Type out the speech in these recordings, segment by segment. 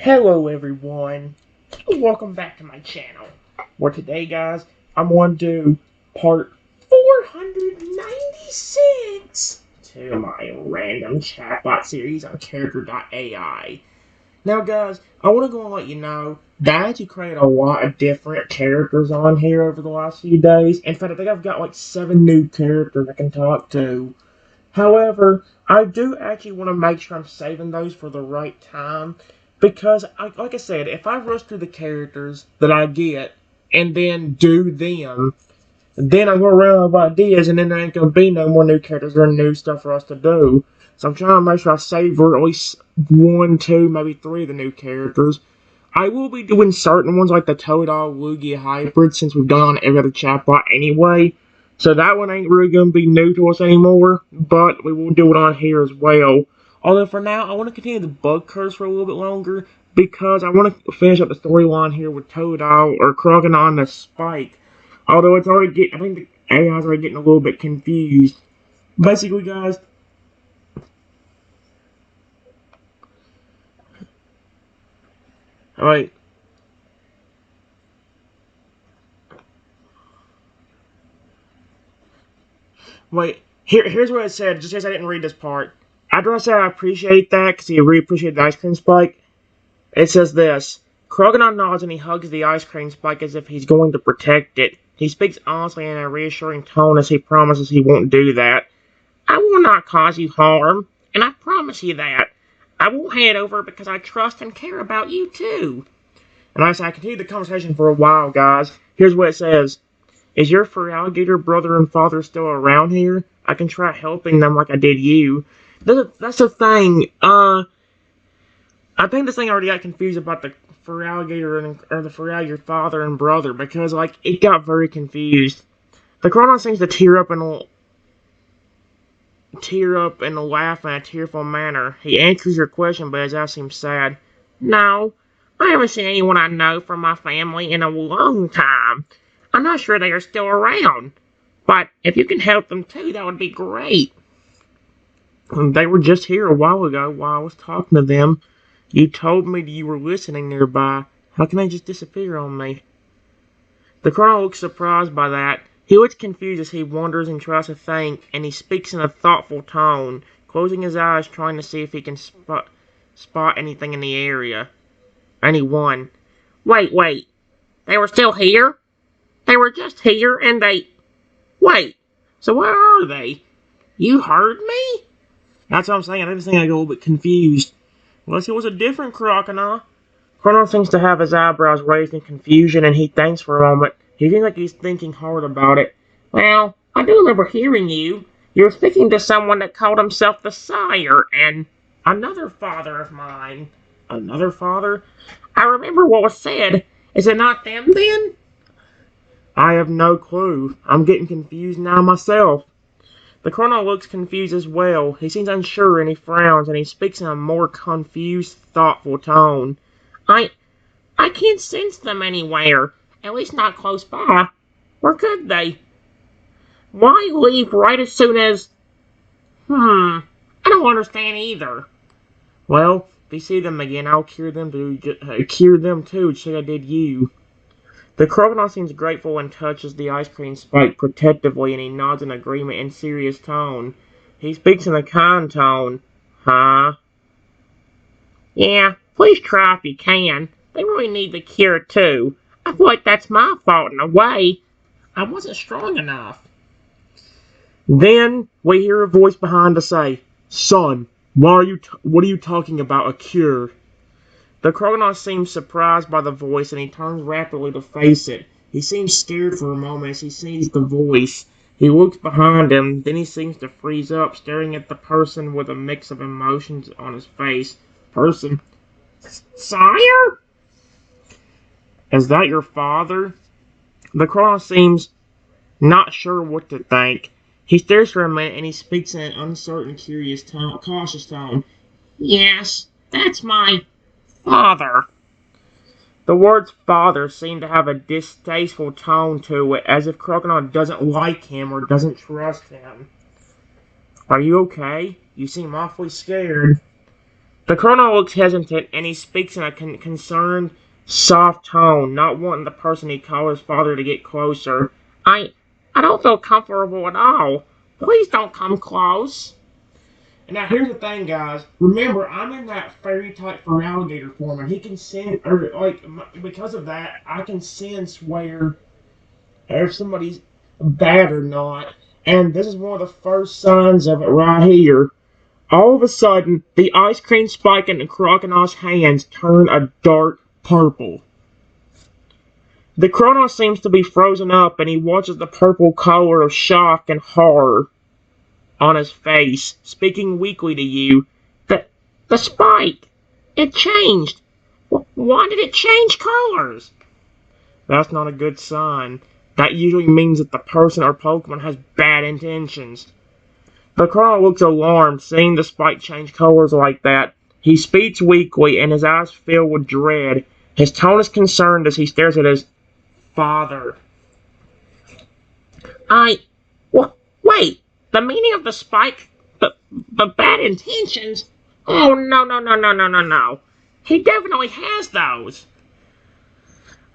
Hello everyone, welcome back to my channel, where today guys, I'm going to do part 496 to my random chatbot series on Character.ai. Now guys, I want to go and let you know that I actually created a lot of different characters on here over the last few days. In fact, I think I've got like 7 new characters I can talk to. However, I do actually want to make sure I'm saving those for the right time. Because, like I said, if I rush through the characters that I get and then do them, then I'm going to run out of ideas and then there ain't going to be no more new characters or new stuff for us to do. So I'm trying to make sure I save at least 1, 2, maybe 3 of the new characters. I will be doing certain ones like the Toadal Lugia Hybrid since we've done on every other chatbot anyway. So that one ain't really going to be new to us anymore, but we will do it on here as well. Although for now, I want to continue the bug curse for a little bit longer because I want to finish up the storyline here with Toadal or Crocodile on the Spike. Although it's already getting, I think the AI's already getting a little bit confused. Basically, guys, alright. Wait, here's what it said, just in case I didn't read this part. After I said I appreciate that, because he really appreciated the ice cream spike, it says this. Crocodile nods and he hugs the ice cream spike as if he's going to protect it. He speaks honestly in a reassuring tone as he promises he won't do that. I will not cause you harm, and I promise you that. I won't hand over because I trust and care about you too. And like I said, I continued the conversation for a while, guys. Here's what it says. Is your fur alligator brother and father still around here? I can try helping them like I did you. That's the thing. I think this thing already got confused about the fur alligator or the fur alligator father and brother because, like, it got very confused. The Chronon seems to tear up and laugh in a tearful manner. He answers your question, but his eyes seem sad. No, I haven't seen anyone I know from my family in a long time. I'm not sure they are still around, but if you can help them too, that would be great. They were just here a while ago while I was talking to them. You told me you were listening nearby. How can they just disappear on me? The Colonel looks surprised by that. He looks confused as he wonders and tries to think, and he speaks in a thoughtful tone, closing his eyes trying to see if he can spot anything in the area. Anyone. Wait. They were still here? They were just here and they... Wait, so where are they? You heard me? That's what I'm saying. I just think I get a little bit confused. Unless it was a different crocodile. Colonel seems to have his eyebrows raised in confusion, and he thinks for a moment. He seems like he's thinking hard about it. Well, I do remember hearing you. You were speaking to someone that called himself the Sire, and another father of mine. Another father? I remember what was said. Is it not them, then? I have no clue. I'm getting confused now myself. The Colonel looks confused as well. He seems unsure and he frowns and he speaks in a more confused, thoughtful tone. I can't sense them anywhere. At least not close by. Where could they? Why leave right as soon as... I don't understand either. Well, if you see them again, I'll cure them too, just like I did you. The crocodile seems grateful and touches the ice cream spike protectively, and he nods in agreement in serious tone. He speaks in a kind tone. Huh? Yeah, please try if you can. They really need the cure, too. I feel like that's my fault in a way. I wasn't strong enough. Then we hear a voice behind us say, Son, what are you talking about, a cure? The crocodile seems surprised by the voice, and he turns rapidly to face it. He seems scared for a moment as he sees the voice. He looks behind him, then he seems to freeze up, staring at the person with a mix of emotions on his face. Person. Sire? Is that your father? The crocodile seems not sure what to think. He stares for a minute, and he speaks in an uncertain, cautious tone. Yes, that's my... father. The words father seem to have a distasteful tone to it, as if Crocodile doesn't like him or doesn't trust him. Are you okay? You seem awfully scared. The colonel looks hesitant, and he speaks in a concerned, soft tone, not wanting the person he calls his father to get closer. I don't feel comfortable at all. Please don't come close. And now here's the thing, guys. Remember, I'm in that fairy type for alligator form, and he can sense, or like, because of that, I can sense where if somebody's bad or not. And this is one of the first signs of it right here. All of a sudden, the ice cream spike in the crocodile's hands turn a dark purple. The crocodile seems to be frozen up, and he watches the purple color of shock and horror on his face, speaking weakly to you. The spike! It changed! Why did it change colors? That's not a good sign. That usually means that the person or Pokemon has bad intentions. The crocodile looks alarmed, seeing the spike change colors like that. He speaks weakly, and his eyes fill with dread. His tone is concerned as he stares at his father. Wait, the meaning of the spike? The bad intentions? Oh, no. He definitely has those.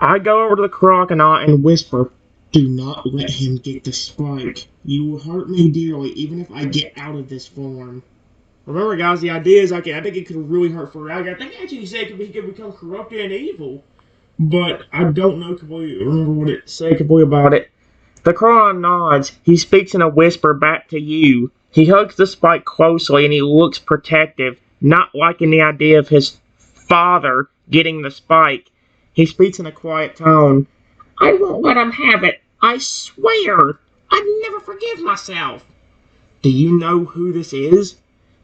I go over to the crocodile and whisper, "Do not let him get the spike. You will hurt me dearly, even if I get out of this form." Remember, guys, the idea is I think it could really hurt for Alligator. I think actually he said he could become corrupted and evil. But I don't know completely remember what it said completely about it. The crocodile nods. He speaks in a whisper back to you. He hugs the spike closely and he looks protective, not liking the idea of his father getting the spike. He speaks in a quiet tone. "I won't let him have it. I swear. I'd never forgive myself." "Do you know who this is?"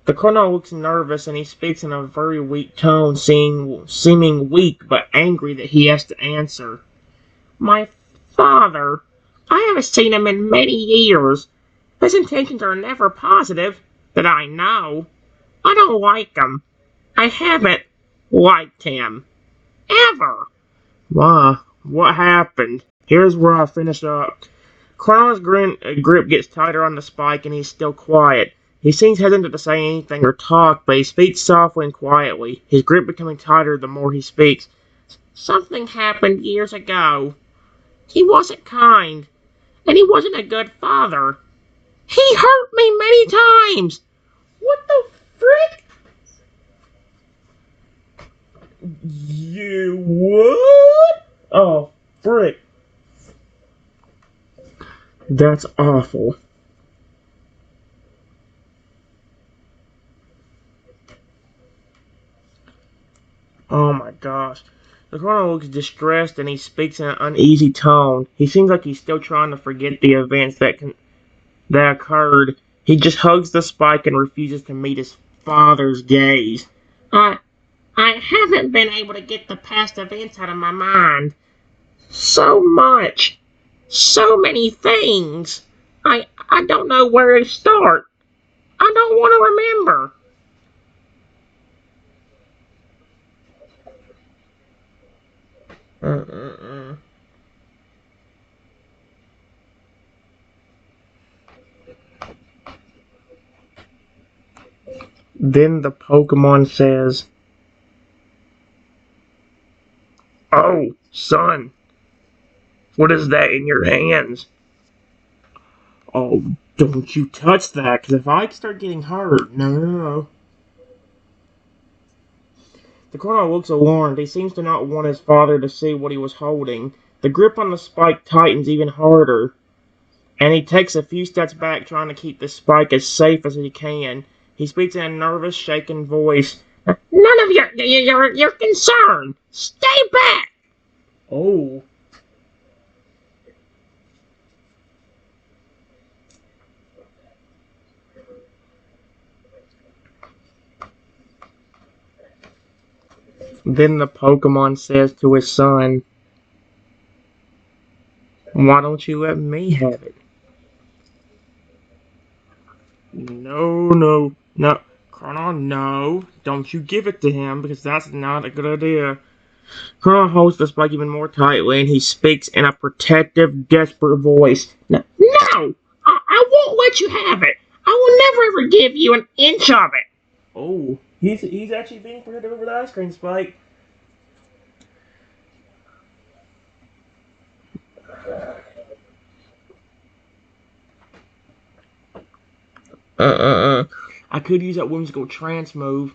The colonel looks nervous and he speaks in a very weak tone, seeming weak but angry that he has to answer. "My father. I haven't seen him in many years. His intentions are never positive, that I know. I don't like him. I haven't liked him. Ever." Why? What happened? Here's where I finish up. Colonel's grip gets tighter on the spike and he's still quiet. He seems hesitant to say anything or talk, but he speaks softly and quietly, his grip becoming tighter the more he speaks. "Something happened years ago. He wasn't kind, and he wasn't a good father. He hurt me many times. What the frick?" "You what? Oh, frick. That's awful." Oh my gosh. The colonel looks distressed and he speaks in an uneasy tone. He seems like he's still trying to forget the events that occurred. He just hugs the spike and refuses to meet his father's gaze. I haven't been able to get the past events out of my mind. So much. So many things. I don't know where to start. I don't want to remember. Then the Pokemon says, "Oh, son, what is that in your hands?" "Oh, don't you touch that, because if I start getting hurt, no. The colonel looks alarmed. He seems to not want his father to see what he was holding. The grip on the spike tightens even harder, and he takes a few steps back, trying to keep the spike as safe as he can. He speaks in a nervous, shaken voice. "None of your concern. Stay back." Oh. Then the Pokemon says to his son, "Why don't you let me have it?" No. Colonel, no. Don't you give it to him, because that's not a good idea. Colonel holds the spike even more tightly, and he speaks in a protective, desperate voice. No! I won't let you have it. I will never ever give you an inch of it." Oh, He's actually being protective over the ice cream spike. I could use that whimsical trance move.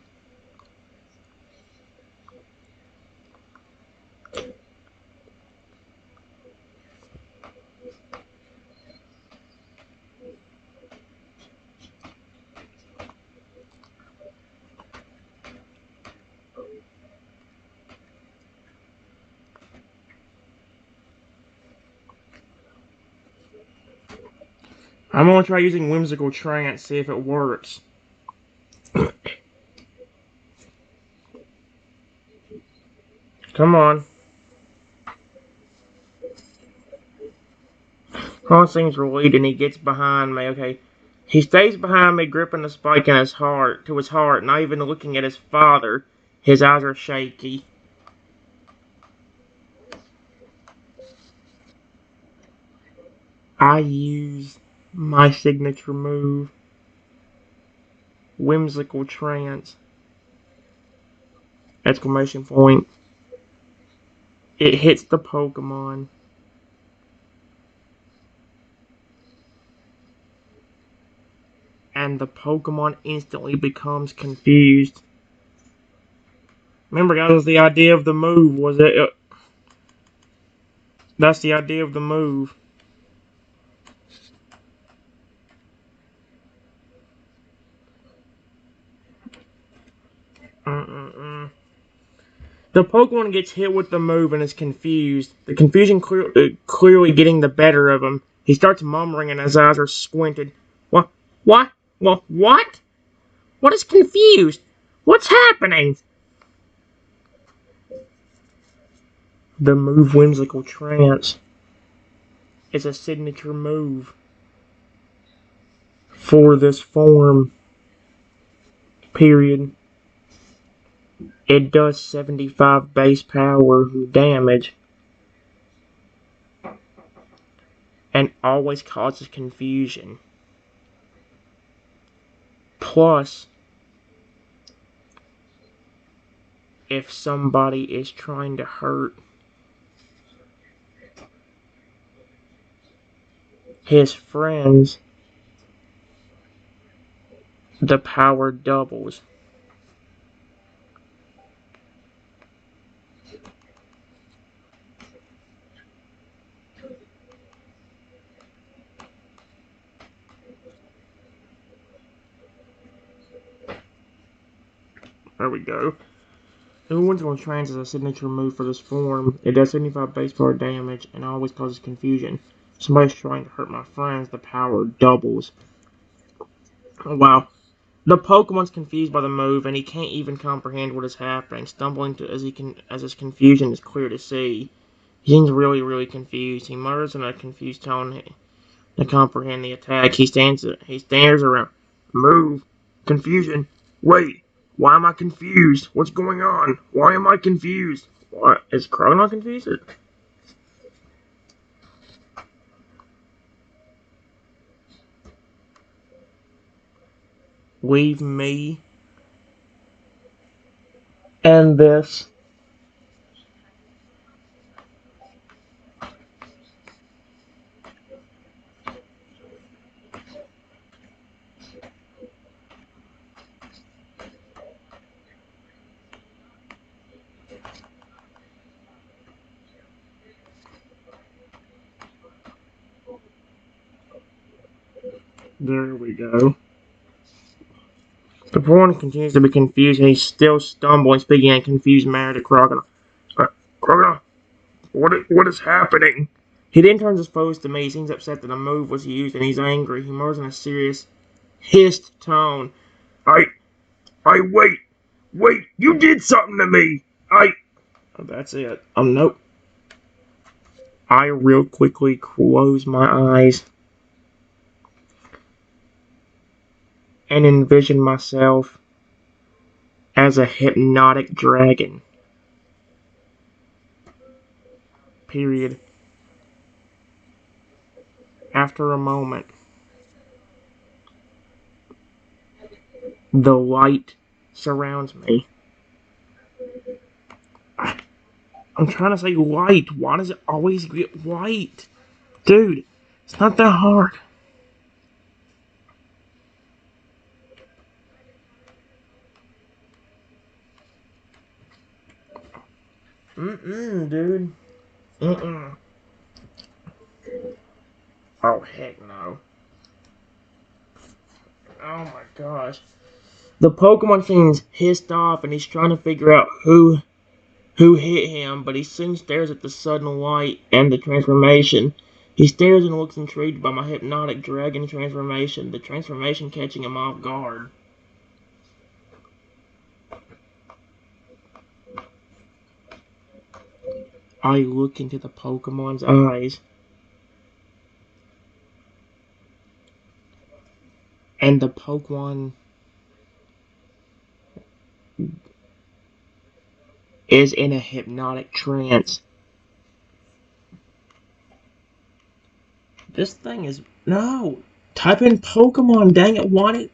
I'm gonna try using whimsical trance, see if it works. Come on. Paul seems relieved and he gets behind me. Okay. He stays behind me, gripping the spike in his heart, not even looking at his father. His eyes are shaky. I use my signature move, whimsical trance! Exclamation point. It hits the Pokemon, and the Pokemon instantly becomes confused. Remember, guys, that was the idea of the move, was it? That's the idea of the move. The Pokemon gets hit with the move and is confused. The confusion clearly getting the better of him. He starts murmuring and his eyes are squinted. What? What? What? What is confused? What's happening? The move Whimsical Trance is a signature move for this form. Period. It does 75 base power damage and always causes confusion. Plus, if somebody is trying to hurt his friends, the power doubles. There we go. Whimsical Trance is a signature move for this form. It does 75 base power damage and always causes confusion. If somebody's trying to hurt my friends, the power doubles. Oh, wow. The Pokemon's confused by the move, and he can't even comprehend what is happening, stumbling as his confusion is clear to see. He seems really confused. He mutters in a confused tone to comprehend the attack. He stares around. Move. Confusion. Wait. Why am I confused? What's going on? Why am I confused? What? Is Croagnon confused? Leave me and this. There we go. The opponent continues to be confused, and he's still stumbling, speaking in a confused manner to Croagnon. Croagnon, what is happening? He then turns his foes to me. He seems upset that a move was used, and he's angry. He murmurs in a serious, hissed tone. Wait, you did something to me! Oh, that's it. Nope. I real quickly close my eyes and envision myself as a hypnotic dragon. Period. After a moment, the light surrounds me. I'm trying to say white. Why does it always get white? Dude, it's not that hard. Dude. Oh, heck no. Oh my gosh. The Pokemon seems pissed off and he's trying to figure out who hit him, but he soon stares at the sudden light and the transformation. He stares and looks intrigued by my hypnotic dragon transformation, the transformation catching him off guard. I look into the Pokemon's eyes, and the Pokemon is in a hypnotic trance. This thing is... No! Type in Pokemon, dang it, want it?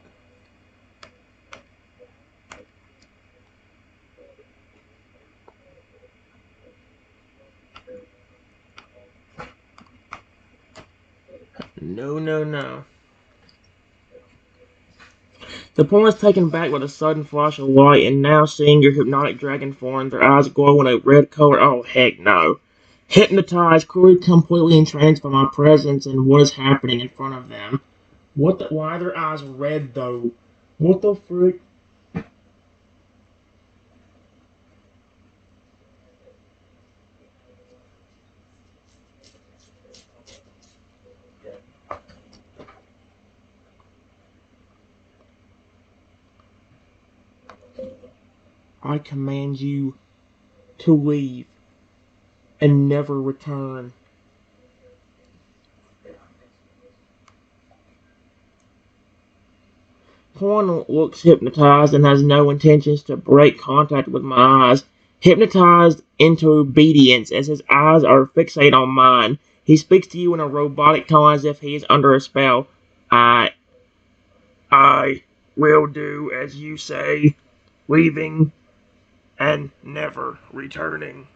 No. The Pokemon is taken back with a sudden flash of light, and now seeing your hypnotic dragon form, their eyes glow in a red color. Oh, heck no. Hypnotized, clearly completely entranced by my presence and what is happening in front of them. Why are their eyes red, though? What the frick? I command you to leave and never return. Porn looks hypnotized and has no intentions to break contact with my eyes. Hypnotized into obedience as his eyes are fixated on mine. He speaks to you in a robotic tone as if he is under a spell. I will do as you say, leaving and never returning.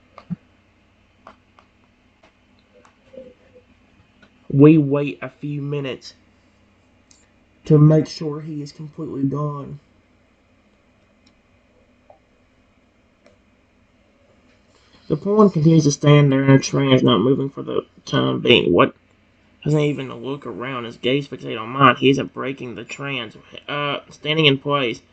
We wait a few minutes to make sure he is completely gone. The pawn continues to stand there in a trance, not moving for the time being. What? Doesn't even look around. His gaze fixated on mine. He isn't breaking the trance. Standing in place.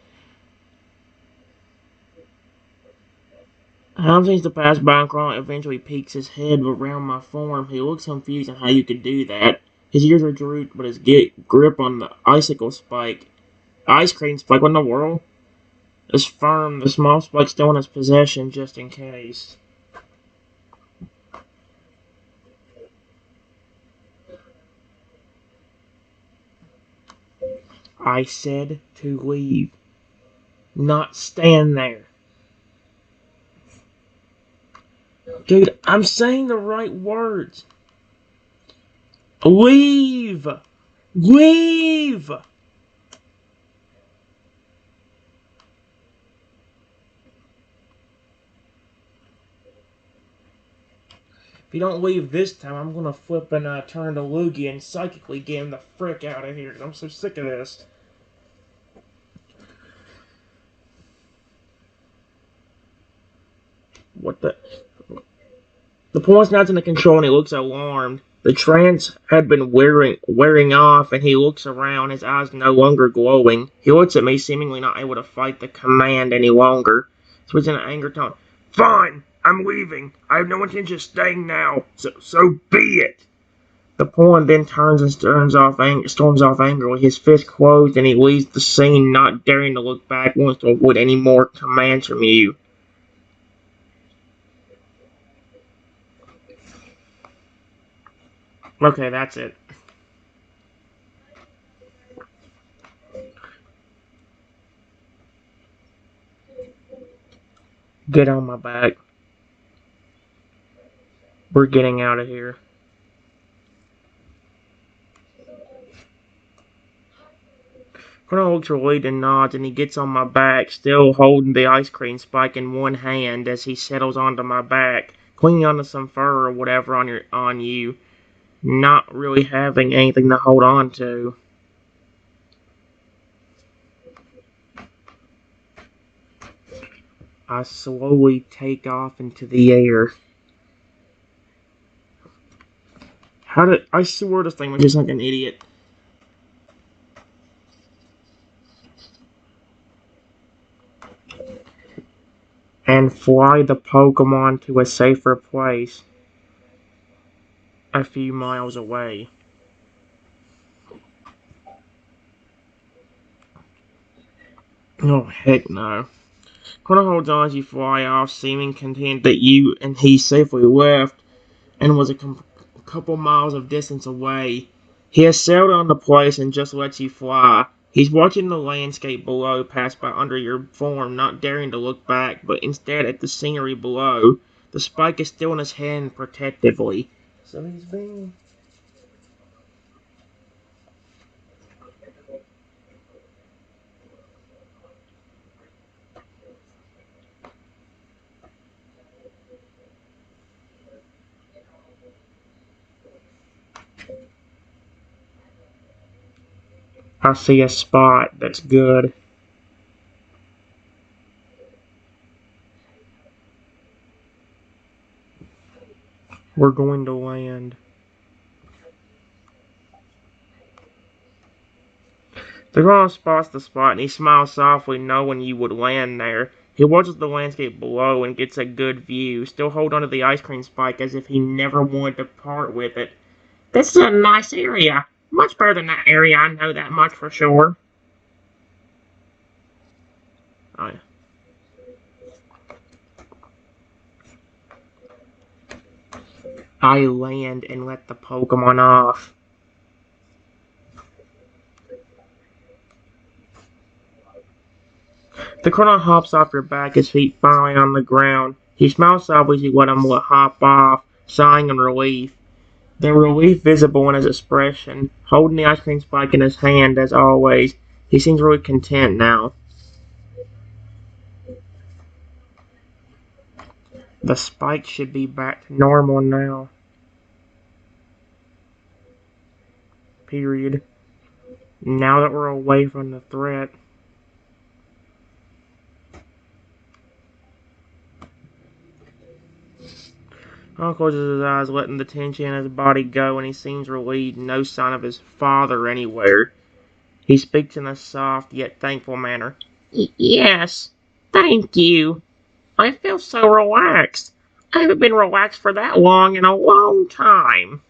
Time seems to pass by and Crawling eventually peeks his head around my form. He looks confused on how you could do that. His ears are drooped, but his grip on the ice cream spike, what in the world? Is firm, the small spike still in his possession, just in case. I said to leave, not stand there. Dude, I'm saying the right words. Leave! Leave! If you don't leave this time, I'm gonna flip and turn to Lugia and psychically get him the frick out of here. I'm so sick of this. What the? The point's not in the control and he looks alarmed. The trance had been wearing off and he looks around, his eyes no longer glowing. He looks at me, seemingly not able to fight the command any longer. So he's in an anger tone. Fine, I'm leaving. I have no intention of staying now, so be it. The pawn then turns and storms off angrily, his fist closed, and he leaves the scene, not daring to look back once to avoid any more commands from you. Okay, that's it. Get on my back. We're getting out of here. Colonel looks relieved and nods, and he gets on my back, still holding the ice cream spike in one hand as he settles onto my back, clinging onto some fur or whatever on you, not really having anything to hold on to. I slowly take off into the air. I swear this thing was just like an idiot. And fly the Pokemon to a safer place a few miles away. Oh, heck no. Connor holds on as you fly off, seeming content that you and he safely left and was a couple miles of distance away. He has sailed on the place and just lets you fly. He's watching the landscape below pass by under your form, not daring to look back, but instead at the scenery below. The spike is still in his hand protectively. So he's being... I see a spot that's good. We're going to land. The ground spots the spot and he smiles softly, knowing you would land there. He watches the landscape below and gets a good view, still hold onto the ice cream spike as if he never wanted to part with it. This is a nice area. Much better than that area, I know that much for sure. I, I land and let the Pokemon off. The Colonel hops off your back, his feet finally on the ground. He smiles softly as you let him hop off, sighing in relief. The relief visible in his expression, holding the ice cream spike in his hand as always. He seems really content now. The spike should be back to normal now. Period. Now that we're away from the threat. Uncle closes his eyes, letting the tension in his body go, and he seems relieved. No sign of his father anywhere. He speaks in a soft yet thankful manner. Yes, thank you. I feel so relaxed. I haven't been relaxed for that long in a long time.